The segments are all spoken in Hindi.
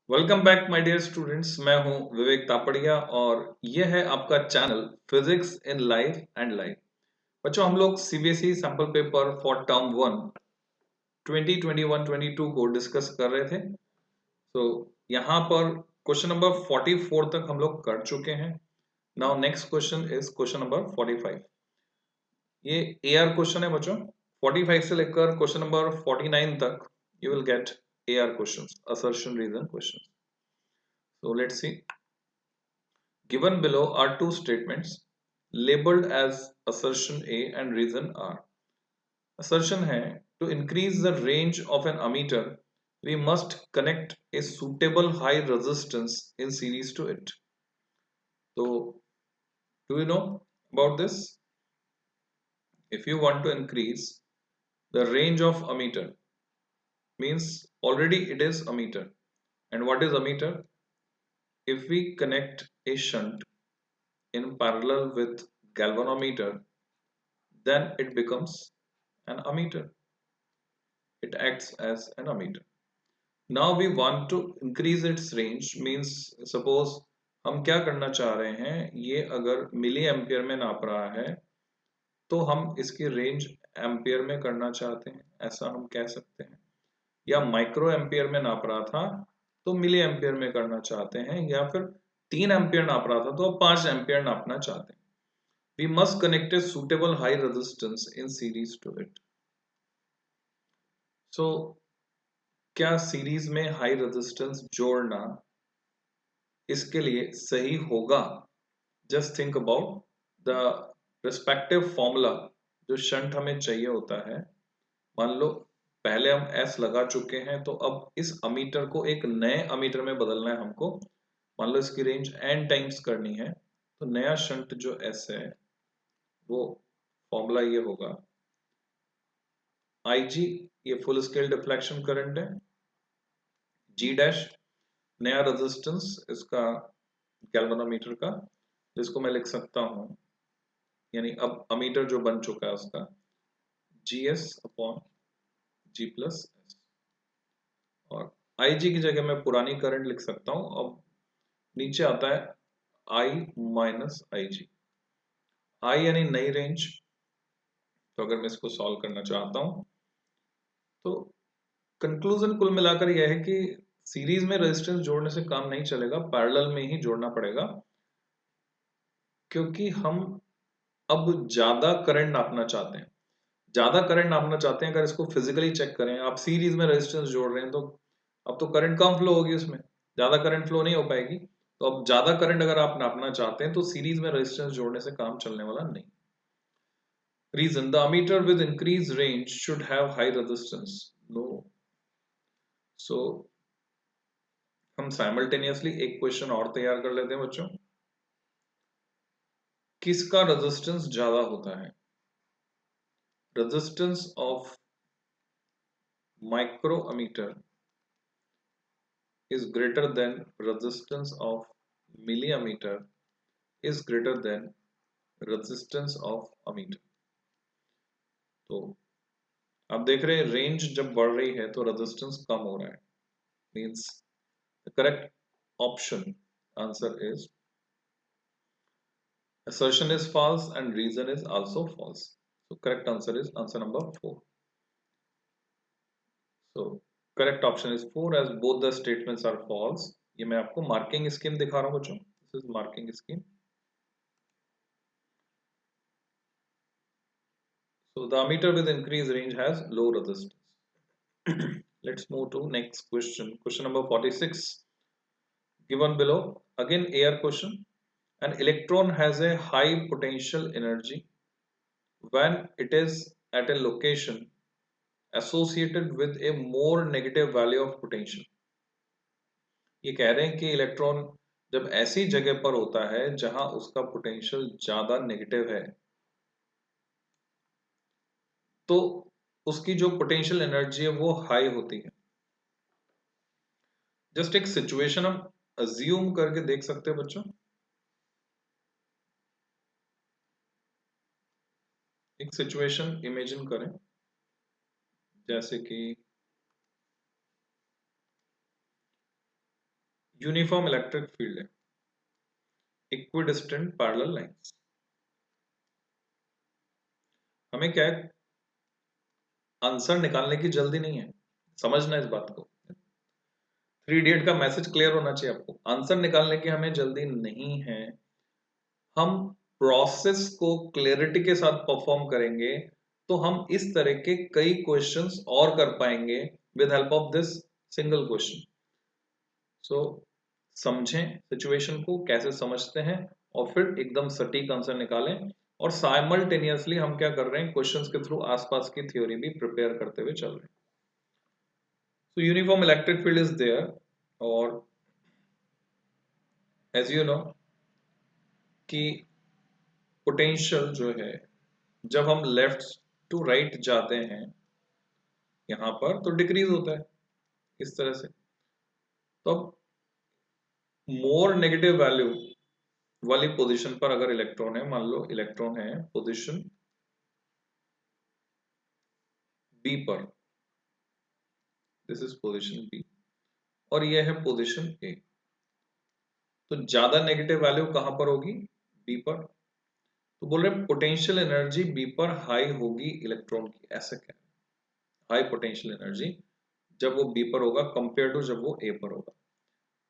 Welcome back my dear students. मैं हूं विवेक तापड़िया और ये है आपका channel physics in life and life. बच्चों, हम लोग CBSE sample paper for term 1 2021-22 को डिस्कस कर रहे थे। तो यहाँ पर क्वेश्चन नंबर 44 तक हम लोग कर चुके हैं। Now next question is question number 45। ये एआर क्वेश्चन है बच्चों। 45 से लेकर क्वेश्चन नंबर 49 तक you will get AR questions, assertion reason question. So let's see. Given below are two statements labeled as assertion A and reason R. Assertion है to increase the range of an ammeter we must connect a suitable high resistance in series to it. So do you know about this? If you want to increase the range of ammeter, means already it is ammeter. And what is ammeter? If we connect a shunt in parallel with galvanometer, then it becomes an ammeter. It acts as an ammeter. Now we want to increase its range, means suppose हम क्या करना चाह रहे हैं, ये अगर मिली एम्पियर में नाप रहा है तो हम इसकी रेंज एम्पियर में करना चाहते हैं, ऐसा हम कह सकते हैं। या माइक्रो एम्पियर में नाप रहा था तो मिली एम्पियर में करना चाहते हैं, या फिर 3 एम्पियर नाप रहा था तो अब 5 एम्पियर नापना चाहते हैं। We must connect a suitable high resistance in series to it. So क्या सीरीज में हाई रेजिस्टेंस जोड़ना इसके लिए सही होगा? Just think about the respective formula जो शंट हमें चाहिए होता है। मान लो पहले हम एस लगा चुके हैं, तो अब इस अमीटर को एक नए अमीटर में बदलना है हमको। मान लो इसकी रेंज एन टाइम्स करनी है, तो नया शंट जो एस है वो फॉर्मूला ये होगा IG, ये फुल स्केल डिफ्लेक्शन करंट है। G डैश नया रेजिस्टेंस इसका गैल्वेनोमीटर का, जिसको मैं लिख सकता हूं, यानी अब अमीटर जो बन चुका है उसका GS upon G plus S. और IG की जगह मैं पुरानी करंट लिख सकता हूं। अब नीचे आता है I माइनस IG। I यानी नई रेंज। तो अगर मैं इसको सॉल्व करना चाहता हूं तो कंक्लूजन कुल मिलाकर यह है कि सीरीज में रेजिस्टेंस जोड़ने से काम नहीं चलेगा, पैरेलल में ही जोड़ना पड़ेगा। क्योंकि हम अब ज्यादा करंट नापना चाहते हैं। ज्यादा करंट नापना चाहते हैं, अगर इसको फिजिकली चेक करें, आप सीरीज में रेजिस्टेंस जोड़ रहे हैं तो अब तो करंट कम फ्लो होगी, उसमें ज्यादा करंट फ्लो नहीं हो पाएगी। तो अब ज्यादा करंट अगर आप नापना चाहते हैं तो सीरीज में रेजिस्टेंस जोड़ने से काम चलने वाला नहीं। Reason the ammeter with increase range should have high resistance. No. So हम साइमल्टेनियसली एक क्वेश्चन और तैयार कर लेते हैं बच्चों। किसका रेजिस्टेंस ज्यादा होता है? Resistance of microammeter is greater than resistance of milliammeter is greater than resistance of ammeter। तो आप देख रहे हैं रेंज जब बढ़ रही है तो रेजिस्टेंस कम हो रहा है। Means the correct option answer is assertion is false and reason is also false। so correct answer is answer number 4। so correct option is 4 as both the statements are false। ये मैं आपको मार्किंग स्कीम दिखा रहा हूं बच्चों। This is marking scheme. So the ammeter with increased range has low resistance। Let's move to next question. Question number 46. Given below, again air question. An electron has a high potential energy when it is at a location associated with a more negative value of potential। ये कह रहे हैं कि इलेक्ट्रॉन जब ऐसी जगह पर होता है जहां उसका पोटेंशियल ज्यादा नेगेटिव है, तो उसकी जो पोटेंशियल एनर्जी है वो हाई होती है। जस्ट एक सिचुएशन हम अज्यूम करके देख सकते हैं बच्चों। एक सिचुएशन इमेजिन करें, जैसे कि यूनिफॉर्म इलेक्ट्रिक फील्ड है, इक्विडिस्टेंट पैरेलल लाइंस। हमें क्या है, आंसर निकालने की जल्दी नहीं है, समझना इस बात को। 3 इडियट का मैसेज क्लियर होना चाहिए आपको, आंसर निकालने की हमें जल्दी नहीं है, हम प्रोसेस को क्लैरिटी के साथ परफॉर्म करेंगे तो हम इस तरह के कई क्वेश्चंस और कर पाएंगे with help of this single question. So समझें सिचुएशन को, कैसे समझते हैं, और फिर एकदम सटीक आंसर निकालें। और साइमल्टेनियसली हम क्या कर रहे हैं, क्वेश्चंस के थ्रू आसपास की थ्योरी भी प्रिपेयर करते हुए चल रहे हैं। So uniform electric field is there, और as you know कि पोटेंशियल जो है जब हम लेफ्ट टू राइट जाते हैं यहाँ पर तो डिक्रीज होता है इस तरह से। तो अब मोर नेगेटिव वैल्यू वाली पोजीशन पर अगर इलेक्ट्रॉन है, मान लो इलेक्ट्रॉन है पोजीशन बी पर, दिस इज पोजीशन बी, और ये है पोजीशन ए, तो ज्यादा नेगेटिव वैल्यू कहां पर होगी, बी पर। तो बोल रहे पोटेंशियल एनर्जी बी पर हाई होगी इलेक्ट्रॉन की, ऐसा क्या, हाई पोटेंशियल एनर्जी जब वो बी पर होगा कंपेयर टू जब वो ए पर होगा।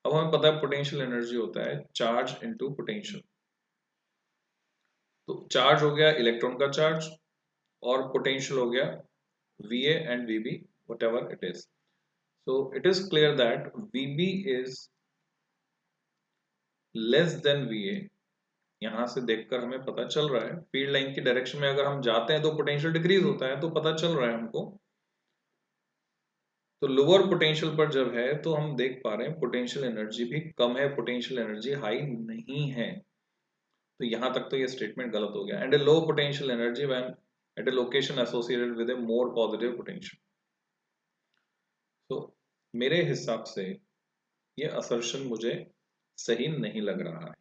अब हमें पता है पोटेंशियल एनर्जी होता है चार्ज इनटू पोटेंशियल, तो चार्ज हो गया इलेक्ट्रॉन का चार्ज और पोटेंशियल हो गया VA and VB, whatever it is. So it is clear that VB is less than VA। यहां से देखकर हमें पता चल रहा है फील्ड लाइन की डायरेक्शन में अगर हम जाते हैं तो पोटेंशियल डिक्रीज होता है, तो पता चल रहा है हमको। तो लोअर पोटेंशियल पर जब है तो हम देख पा रहे हैं पोटेंशियल एनर्जी भी कम है, पोटेंशियल एनर्जी हाई नहीं है। तो यहां तक तो ये स्टेटमेंट गलत हो गया। And A low potential energy when eight A location associated with A more positive potential. तो मेरे हिसाब से ये असर्शन मुझे सही नहीं लग रहा है।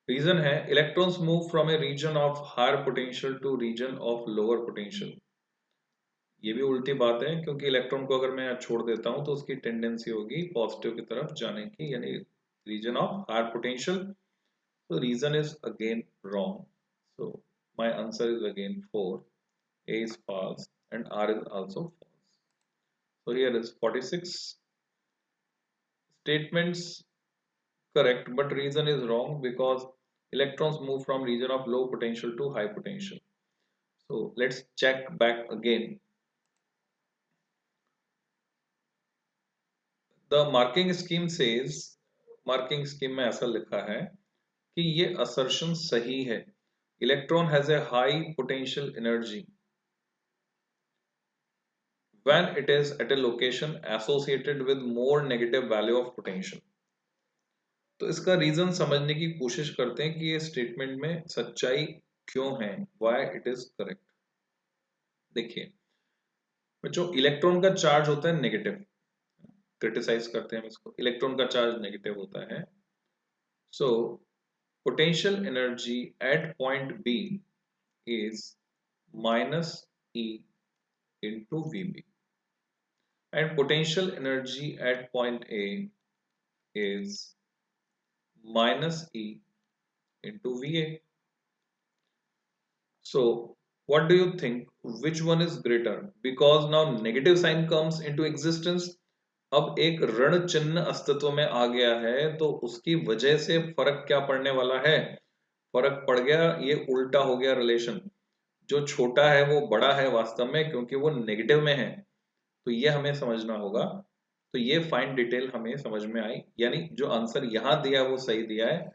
रीजन है electrons move from a region of higher potential to region of lower potential. ये भी उल्टी बात है, क्योंकि इलेक्ट्रॉन को अगर मैं छोड़ देता हूं तो उसकी टेंडेंसी होगी पॉजिटिव की तरफ जाने की, यानी region of higher potential. so reason is again wrong, so my answer is again 4, A is false and R is also false. So here is 46 statements correct, but reason is wrong because electrons move from region of low potential to high potential. So let's check back again. The marking scheme says, marking scheme में ऐसा लिखा है कि ये assertion सही है, electron has a high potential energy when it is at a location associated with more negative value of potential। तो इसका रीजन समझने की कोशिश करते हैं कि ये स्टेटमेंट में सच्चाई क्यों है, why it is correct। देखिए बच्चों, इलेक्ट्रॉन का चार्ज होता है नेगेटिव, क्रिटिसाइज करते हैं हम इसको, इलेक्ट्रॉन का चार्ज नेगेटिव होता है। So potential energy at point B is -E into VB and potential energy at point A is -E into VA। So what do you think, which one is greater? Because now negative sign comes into existence, अब एक ऋण चिन्ह अस्तित्व में आ गया है, तो उसकी वजह से फर्क क्या पड़ने वाला है, फर्क पड़ गया, ये उल्टा हो गया रिलेशन। जो छोटा है वो बड़ा है वास्तव में, क्योंकि वो नेगेटिव में है। तो ये हमें समझना होगा। तो ये फाइन डिटेल हमें समझ में आई, यानी जो आंसर यहां दिया वो सही दिया है।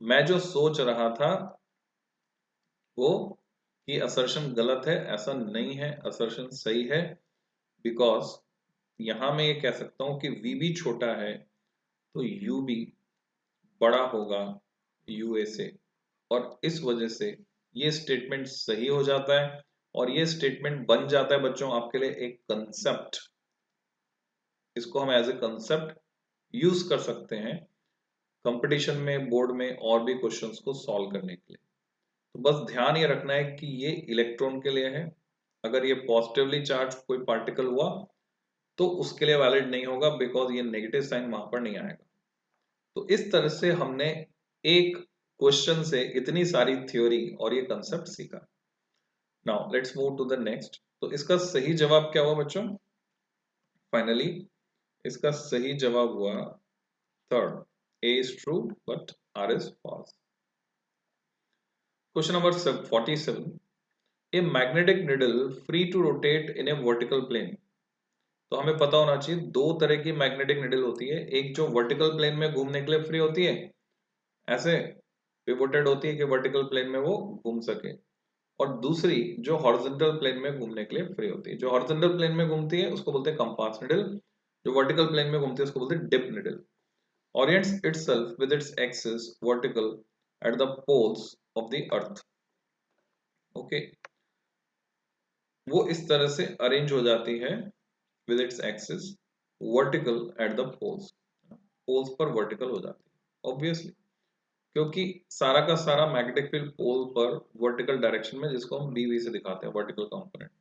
मैं जो सोच रहा था वो कि असर्शन गलत है, ऐसा नहीं है, असर्शन सही है। बिकॉज यहां मैं ये कह सकता हूं कि VB छोटा है तो UB बड़ा होगा UA से, और इस वजह से ये स्टेटमेंट सही हो जाता है। और ये स्टेटमेंट बन जाता है बच्चों आपके लिए एक कंसेप्ट, इसको हम एज ए कंसेप्ट यूज कर सकते हैं कंपटीशन में, बोर्ड में और भी क्वेश्चंस को सॉल्व करने के लिए। तो बस ध्यान ये रखना है कि ये इलेक्ट्रॉन के लिए है। अगर ये पॉजिटिवली चार्ज कोई पार्टिकल हुआ तो उसके लिए वैलिड नहीं होगा, बिकॉज ये नेगेटिव साइन वहां पर नहीं आएगा। तो इस तरह से हमने एक क्वेश्चन से इतनी सारी थ्योरी और ये कंसेप्ट सीखा। Now let's move to the next. तो इसका सही जवाब क्या हुआ बच्चों? फाइनली इसका सही जवाब हुआ third, A is true but R is false. Question number 47, a magnetic needle free to rotate in a vertical plane. तो हमें पता होना चाहिए दो तरह की मैग्नेटिक निडल होती है, एक जो वर्टिकल प्लेन में घूमने के लिए फ्री होती है, ऐसे पिवोटेड होती है कि वर्टिकल प्लेन में वो घूम सके, और दूसरी जो हॉरिजॉन्टल प्लेन में घूमने के लिए फ्री होती है। जो हॉरिजॉन्टल प्लेन में घूमती है उसको बोलते हैं कंपास निडल, जो वर्टिकल प्लेन में घूमती है उसको बोलते हैं dip needle. orients itself with its axis vertical at the poles of the earth। Okay, वो इस तरह से अरेंज हो जाती है with its axis vertical at the poles, poles पर वर्टिकल हो जाती है ऑब्वियसली, क्योंकि सारा का सारा मैग्नेटिक फील्ड पोल पर वर्टिकल डायरेक्शन में, जिसको हम BV से दिखाते हैं वर्टिकल कंपोनेंट,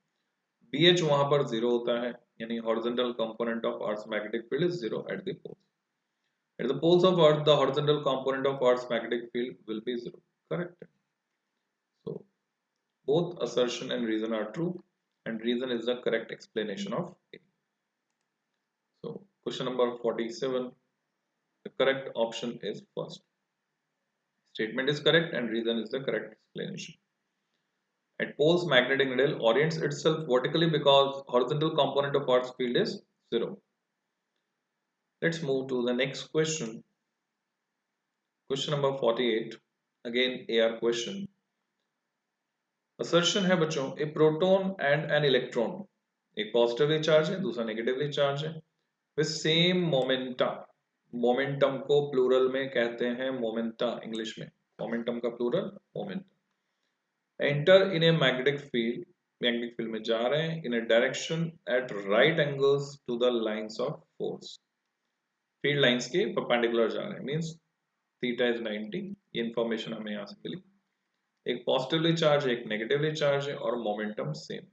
BH वहां पर जीरो होता है, यानी horizontal component of earth magnetic field is zero at the poles. At the poles of Earth, the horizontal component of Earth's magnetic field will be zero. Correct. So both assertion and reason are true, and reason is the correct explanation of A. So question number 47, the correct option is first. Statement is correct and reason is the correct explanation. At poles, magnetic needle orients itself vertically because horizontal component of Earth's field is zero. Let's move to the next question. Question number 48, again AR question. Assertion है बच्चों, a proton and an electron, एक पॉजिटिवली चार्ज है दूसरा नेगेटिवली चार्ज है, विद सेम मोमेंटा, मोमेंटम को प्लूरल में कहते हैं मोमेंटा, इंग्लिश में मोमेंटम का plural momentum, enter in a magnetic field, magnetic field में जा रहे हैं, in a direction at right angles to the lines of force, field lines के परपेंडिकुलर जा रहे हैं, मींस थीटा इज 90। ये इंफॉर्मेशन हमें यहां से मिली। एक पॉजिटिवली चार्ज है एक नेगेटिवली चार्ज है और momentum same.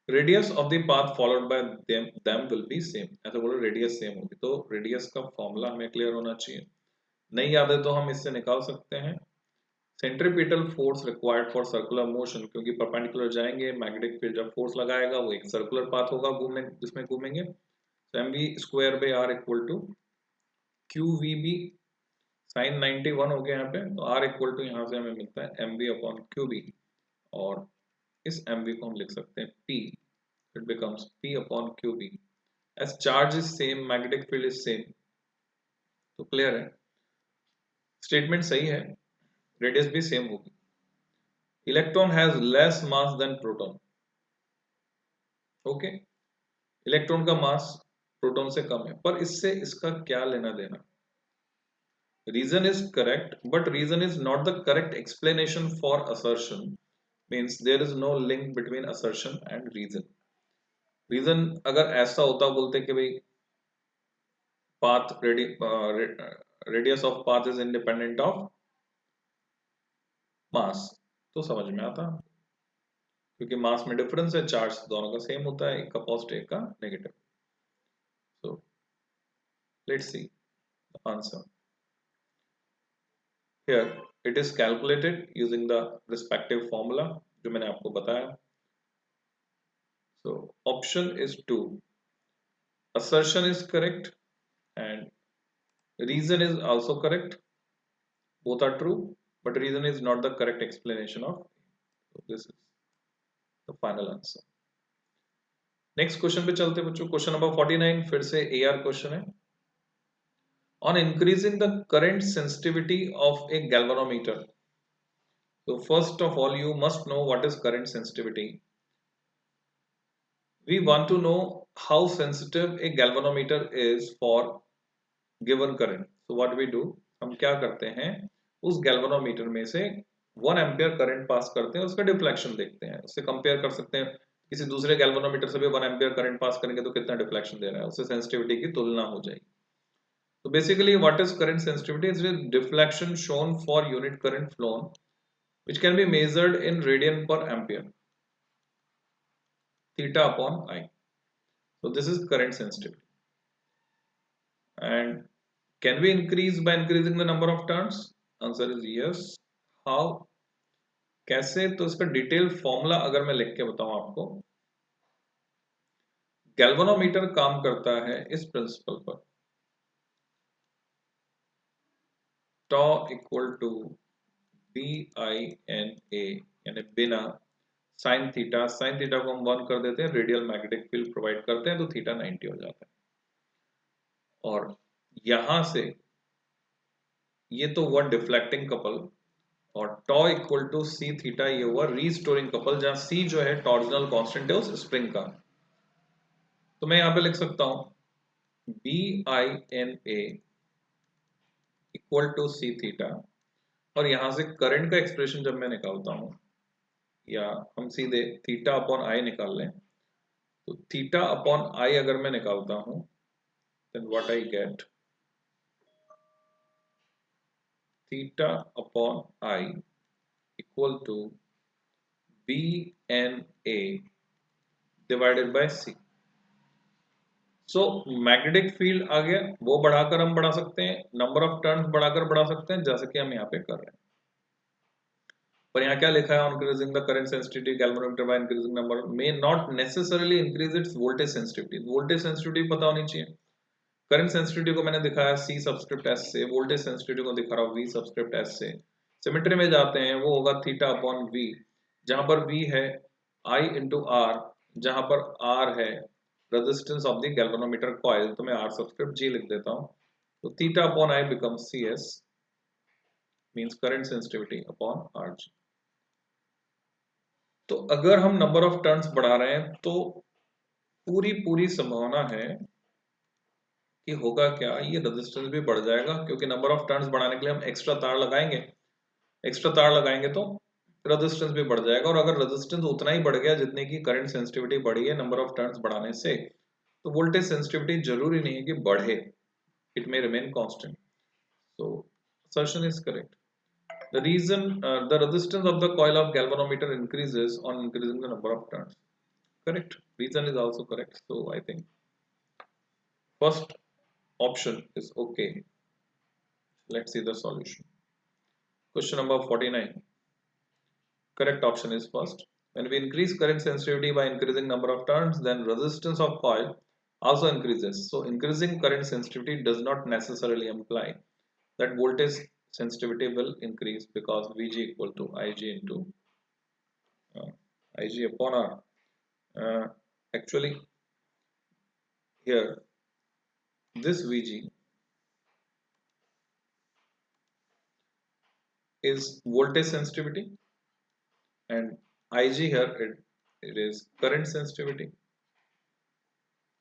Radius of the path followed by them will be same, ऐसा बोलो रेडियस सेम होगी, तो रेडियस का फॉर्मूला हमें क्लियर होना चाहिए। नहीं याद है तो हम इससे निकाल सकते हैं। Centripetal force required for circular motion, क्योंकि परपेंडिकुलर जाएंगे, मैग्नेटिक फील्ड जब फोर्स लगाएगा वो एक सर्कुलर पाथ होगा घूमने, जिसमें घूमेंगे, तो mv square by r equal to qvb, sine 91 हो गया यहाँ पे, तो r इक्वल टू यहाँ से हमें मिलता है mv अपॉन qb, और इस mv को हम लिख सकते हैं p, it becomes p upon qb, as charge is same magnetic field is same। तो क्लियर है, स्टेटमेंट सही है, रेडियस भी सेम होगी। Electron has less mass than proton, okay, electron का मास प्रोटॉन से कम है, पर इससे इसका क्या लेना देना? Reason is correct but reason is not the correct explanation for assertion, means there is no link between assertion and reason. Reason अगर ऐसा होता, बोलते कि भाई path radius of path is independent of mass, तो समझ में आता, क्योंकि मास में डिफरेंस है, चार्ज दोनों का सेम होता है, एक का पॉजिटिव एक का negative. So let's see the answer here, it is calculated using the respective formula जो मैंने आपको बताया। So option is 2, assertion is correct and reason is also correct, both are true but reason is not the correct explanation of, so this is the final answer। Next question पे चलते हैं बच्चों, क्वेश्चन नंबर 49 फिर से AR क्वेश्चन है। On increasing the current sensitivity of A galvanometer, so first of all you must know what is current sensitivity। we want to know how sensitive a galvanometer is for given current, so what we do, हम क्या करते हैं, उस गैल्वेनोमीटर में से 1 एम्पियर करंट पास करते हैं, उसका डिफ्लेक्शन देखते हैं, उससे कंपेयर कर सकते हैं किसी दूसरे गैल्वेनोमीटर से भी 1 एम्पियर करंट पास करेंगे तो कितना डिफ्लेक्शन दे रहा है, उससे सेंसिटिविटी की तुलना हो जाएगी। तो basically what is current sensitivity, is deflection shown for unit current phloem which can be measured in radian पर ampere. theta upon I. So this is current sensitivity. And can we increase by increasing the number of turns? Answer is yes. How? कैसे? तो इसका डिटेल फॉर्मूला अगर मैं लिख के बताऊं आपको, गैल्वेनोमीटर काम करता है इस प्रिंसिपल पर, टॉ इक्वल टू BINA, यानी बिना साइन थीटा, साइन थीटा को हम 1 कर देते हैं, रेडियल मैग्नेटिक फील्ड प्रोवाइड करते हैं, तो थीटा 90 हो जाता है। और यहां से ये तो हुआ डिफ्लेक्टिंग कपल, और टॉ इक्वल टू सी थीटा ये हुआ रीस्टोरिंग कपल, जहां सी जो है टॉर्जनल कांस्टेंट है उस स्प्रिंग का। तो मैं यहां पे लिख सकता हूं BINA equal to C theta, और यहां से करंट का एक्सप्रेशन जब मैं निकालता हूं, या हम सीधे थीटा अपॉन आई निकाल लें, तो थीटा अपॉन आई अगर मैं निकालता हूं, then what I get, theta upon I equal to BNA divided by C. So magnetic field आ गया, वो बढ़ाकर हम बढ़ा सकते हैं, नंबर ऑफ टर्न्स बढ़ाकर बढ़ा सकते हैं, जैसे कि हम यहाँ पे कर रहे हैं। पर यहाँ क्या लिखा है, increasing the current sensitivity galvanometer by increasing number may not necessarily increase its voltage sensitivity. Voltage sensitivity पता होनी चाहिए। करंट सेंसिटिविटी को मैंने दिखाया C सबस्क्रिप्ट S से, वोल्टेज सेंसिटिविटी को दिखा रहा हूँ V सबस्क्रिप्ट S से। सिमेट्री में जाते हैं, वो होगा थीटा अपॉन V, जहां पर V है I इंटू R, जहां पर R है resistance of the galvanometer coil, तो मैं R सबस्क्रिप्ट G लिख देता हूँ। तो theta upon I becomes CS, means current sensitivity upon RG। तो अगर हम नंबर ऑफ टर्न्स बढ़ा रहे हैं तो पूरी संभावना है कि होगा क्या, ये रेजिस्टेंस भी बढ़ जाएगा, क्योंकि नंबर ऑफ टर्न्स बढ़ाने के लिए हम एक्स्ट्रा तार लगाएंगे, एक्स्ट्रा तार लगाएंगे तो रेजिस्टेंस भी बढ़ जाएगा। और अगर रेजिस्टेंस उतना ही बढ़ गया जितने की करंट सेंसिटिविटी बढ़ी है नंबर ऑफ टर्न्स बढ़ाने से, तो वोल्टेज सेंसिटिविटी जरूरी नहीं है कि बढ़े, it may remain constant. So assertion is correct. The reason the resistance of the coil of galvanometer increases on increasing the number of turns. Correct. Reason is also correct. So I think first option is okay. Let's see the solution. Question number 49. Correct option is first. When we increase current sensitivity by increasing number of turns, then resistance of coil also increases. So increasing current sensitivity does not necessarily imply that voltage sensitivity will increase, because Vg equal to Ig into Ig upon R. Actually here this Vg is voltage sensitivity, and Ig here it is current sensitivity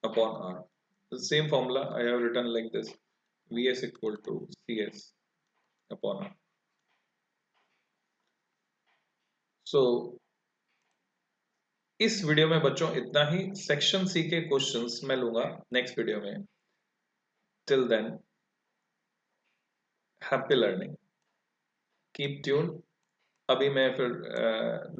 upon R. The same formula I have written like this, Vs equal to Cs upon R. So इस वीडियो में बच्चों इतना ही। सेक्शन सी के क्वेश्चंस मैं लूंगा नेक्स्ट वीडियो में। Till than happy learning, keep tune. अभी मैं फिर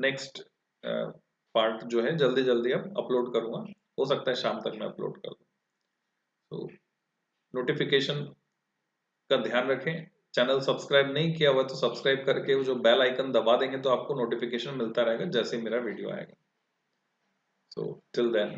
नेक्स्ट पार्ट जो है जल्दी जल्दी अब अपलोड करूंगा, हो सकता है शाम तक मैं अपलोड कर दूं। तो नोटिफिकेशन का ध्यान रखें, चैनल सब्सक्राइब नहीं किया हुआ तो सब्सक्राइब करके वो जो बेल आइकन दबा देंगे तो आपको नोटिफिकेशन मिलता रहेगा जैसे मेरा वीडियो आएगा। So till then,